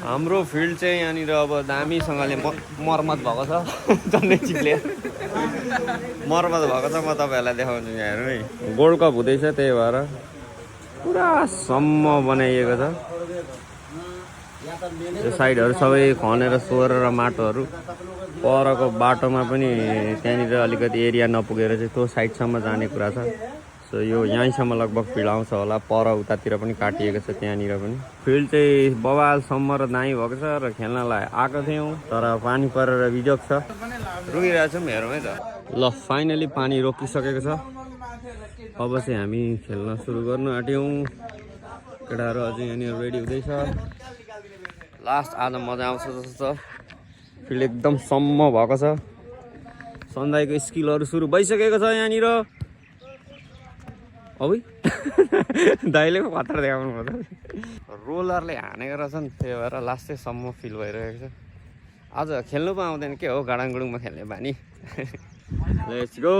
हाम्रो फिल्ड चाहिँ यहाँनिर अब दामीसँगले मर्मत भएको छ जन्नै चिजले मर्मत भएको छ। म तपाईँहरूलाई देखाउँछु यहाँ हेर्नु है, गोल्ड कप हुँदैछ त्यही भएर पुरा सम्म बनाइएको छ। यो साइडहरू सबै खनेर सोहोरेर माटोहरू परको बाटोमा पनि त्यहाँनिर अलिकति एरिया नपुगेर चाहिँ त्यो साइडसम्म जाने कुरा छ। सो यो यहीँसम्म लगभग फिल्ड आउँछ होला, पर उतातिर पनि काटिएको छ त्यहाँनिर पनि। फिल्ड चाहिँ बवालसम्म र दामी भएको छ र खेल्नलाई आएको थियौँ तर पानी परेर बिजोग छ, रुगिरहेको छौँ हेरौँ है त। ल फाइनली पानी रोकिसकेको छ, अब चाहिँ हामी खेल्न सुरु गर्नु आँट्यौँ। केटाहरू अझै यहाँनिर रेडी हुँदैछ, लास्ट आज मजा आउँछ जस्तो छ। फिल्ड एकदम सम्म भएको छ, सन्दाईको स्किलहरू सुरु भइसकेको छ यहाँनिर। अब दाइले पो खतरा देखाउनु पर्छ, रोलरले हानेको रहेछन् त्यही भएर लास्टै सम्म फिल भइरहेको छ। आज खेल्नु पो आउँदैन के हो, गाडाङगुडुङमा खेल्ने बानी। Let's go.